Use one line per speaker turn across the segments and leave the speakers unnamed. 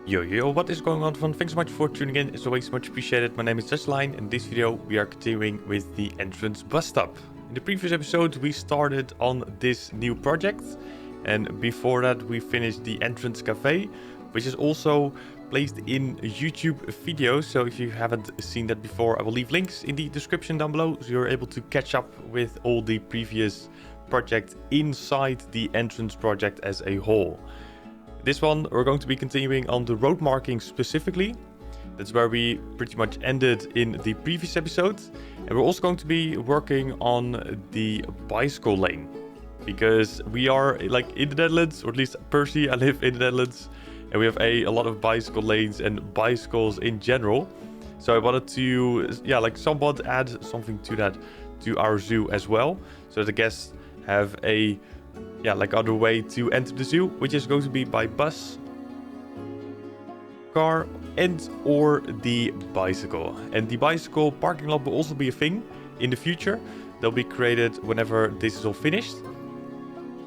Yo, what is going on, everyone? Thanks so much for tuning in. It's always much appreciated. My name is Justline, and in this video we are continuing with the entrance bus stop. In the previous episode we started on this new project, and before that we finished the entrance cafe, which is also placed in YouTube videos. So if you haven't seen that before, I will leave links in the description down below so you're able to catch up with all the previous projects inside the entrance project as a whole. This one, we're going to be continuing on the road marking specifically. That's where we pretty much ended in the previous episode. And we're also going to be working on the bicycle lane. Because we are like in the Netherlands, or at least personally I live in the Netherlands. And we have a lot of bicycle lanes and bicycles in general. So I wanted to, somewhat add something to that, to our zoo as well. So the guests have a other way to enter the zoo, which is going to be by bus, car, and or the bicycle. And the bicycle parking lot will also be a thing in the future. They'll be created whenever this is all finished.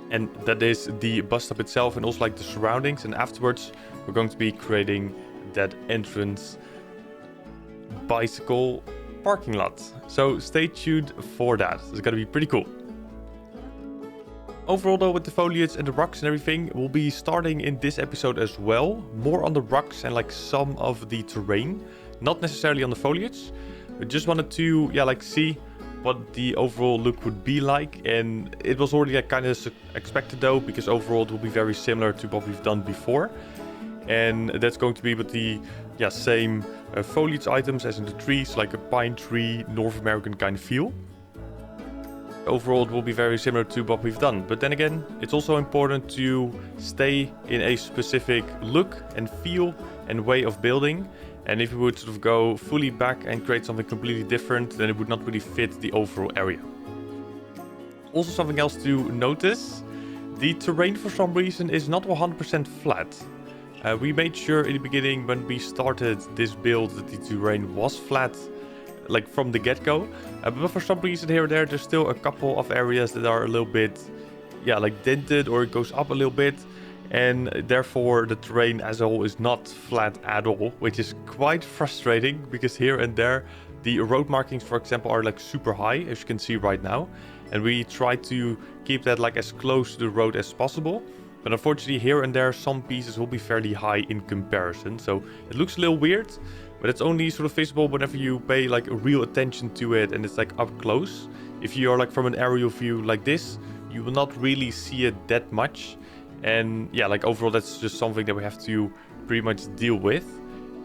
And that is the bus stop itself and also like the surroundings. And afterwards, we're going to be creating that entrance bicycle parking lot. So stay tuned for that. It's going to be pretty cool. Overall though, with the foliage and the rocks and everything, we'll be starting in this episode as well. More on the rocks and like some of the terrain. Not necessarily on the foliage. I just wanted to see what the overall look would be like. And it was already kind of expected though, because overall it will be very similar to what we've done before. And that's going to be with the same foliage items as in the trees, like a pine tree, North American kind of feel. Overall it will be very similar to what we've done, but then again it's also important to stay in a specific look and feel and way of building. And if we would sort of go fully back and create something completely different, then it would not really fit the overall area. Also, something else to notice, the terrain for some reason is not 100% flat. We made sure in the beginning when we started this build that the terrain was flat, like from the get-go, but for some reason here or there's still a couple of areas that are a little bit dented, or it goes up a little bit, and therefore the terrain as a whole is not flat at all, which is quite frustrating because here and there the road markings, for example, are like super high, as you can see right now, and we try to keep that like as close to the road as possible. But unfortunately here and there some pieces will be fairly high in comparison, so it looks a little weird. But it's only sort of visible whenever you pay like real attention to it and it's like up close. If you are like from an aerial view like this, you will not really see it that much. And overall that's just something that we have to pretty much deal with.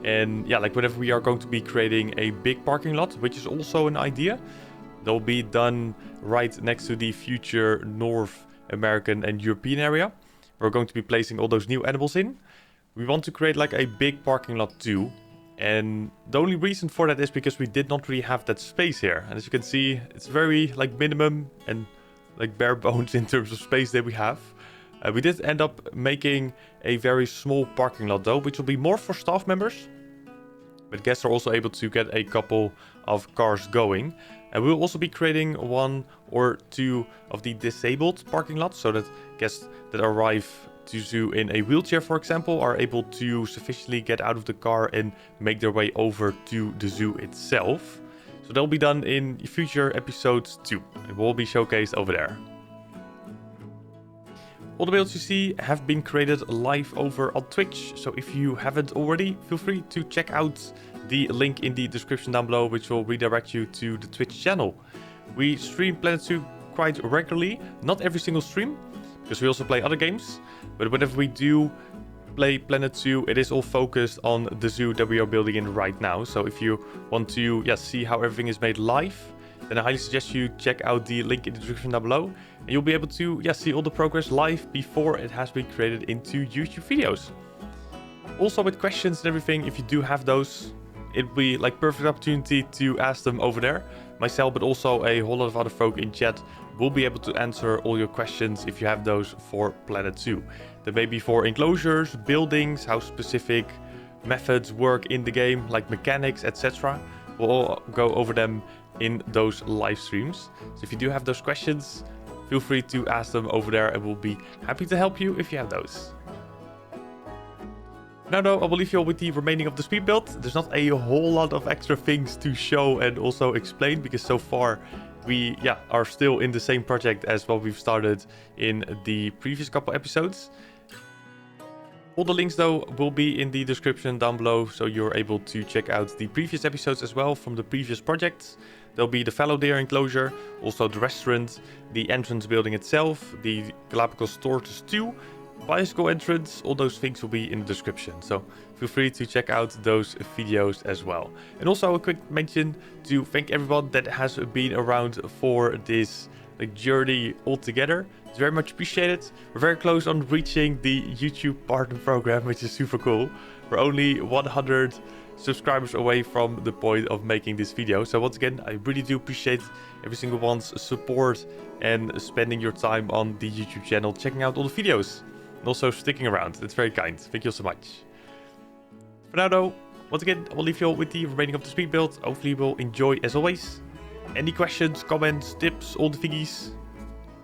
And whenever we are going to be creating a big parking lot, which is also an idea, that will be done right next to the future North American and European area. We're going to be placing all those new animals in. We want to create like a big parking lot too. And the only reason for that is because we did not really have that space here. And as you can see, it's very like minimum and like bare bones in terms of space that we have. We did end up making a very small parking lot though, which will be more for staff members. But guests are also able to get a couple of cars going. And we'll also be creating one or two of the disabled parking lots so that guests that arrive to zoo in a wheelchair, for example, are able to sufficiently get out of the car and make their way over to the zoo itself. So that'll be done in future episodes too. It will be showcased over there. All the builds you see have been created live over on Twitch. So if you haven't already, feel free to check out the link in the description down below, which will redirect you to the Twitch channel. We stream Planet Zoo quite regularly, not every single stream, because we also play other games. But whenever we do play Planet Zoo, it is all focused on the zoo that we are building in right now. So if you want to see how everything is made live, then I highly suggest you check out the link in the description down below. And you'll be able to see all the progress live before it has been created into YouTube videos. Also with questions and everything, if you do have those, it'll be like perfect opportunity to ask them over there. Myself, but also a whole lot of other folk in chat will be able to answer all your questions if you have those for Planet Zoo. That may be for enclosures, buildings, how specific methods work in the game, like mechanics, etc. We'll all go over them in those live streams. So if you do have those questions, feel free to ask them over there and we'll be happy to help you if you have those. Now though, I will leave you all with the remaining of the speed build. There's not a whole lot of extra things to show and also explain, because so far we are still in the same project as what we've started in the previous couple episodes. All the links though will be in the description down below, so you're able to check out the previous episodes as well from the previous projects. There'll be the fallow deer enclosure, also the restaurant, the entrance building itself, the Galapagos Tortoise 2, bicycle entrance. All those things will be in the description, so feel free to check out those videos as well. And also a quick mention to thank everyone that has been around for this journey all together. It's very much appreciated. We're very close on reaching the YouTube partner program, which is super cool. We're only 100 subscribers away from the point of making this video. So once again, I really do appreciate every single one's support and spending your time on the YouTube channel, checking out all the videos, and also sticking around. It's very kind. Thank you so much. For now though, once again, I will leave you all with the remaining of the speed build. Hopefully you will enjoy as always. Any questions, comments, tips, all the thingies,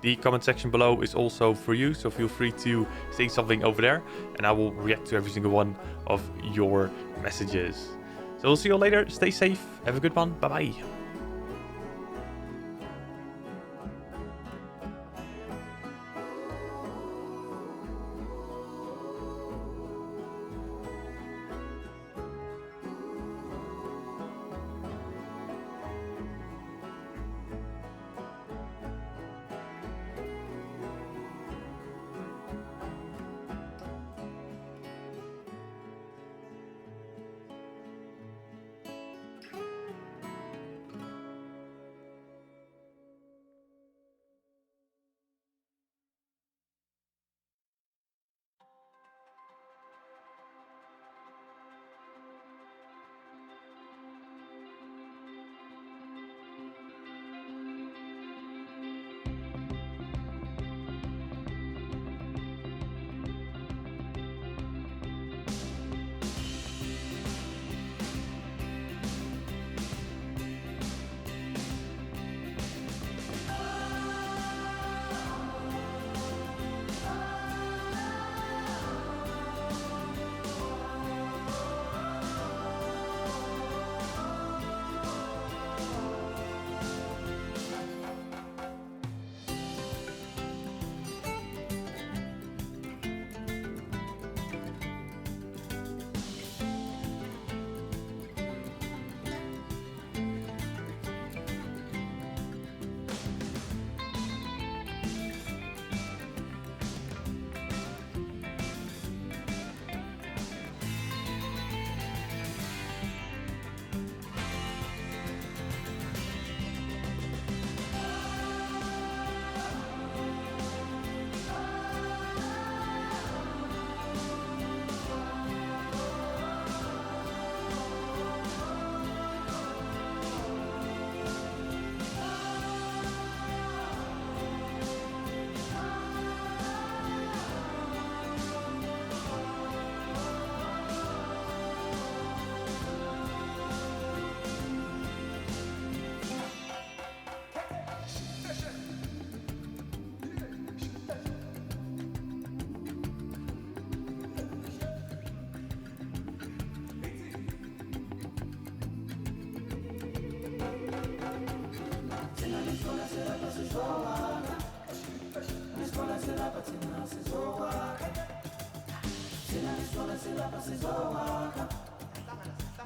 the comment section below is also for you, so feel free to say something over there, and I will react to every single one of your messages. So we'll see you all later. Stay safe. Have a good one. Bye-bye.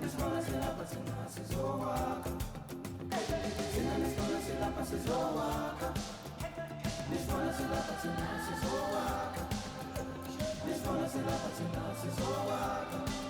This one is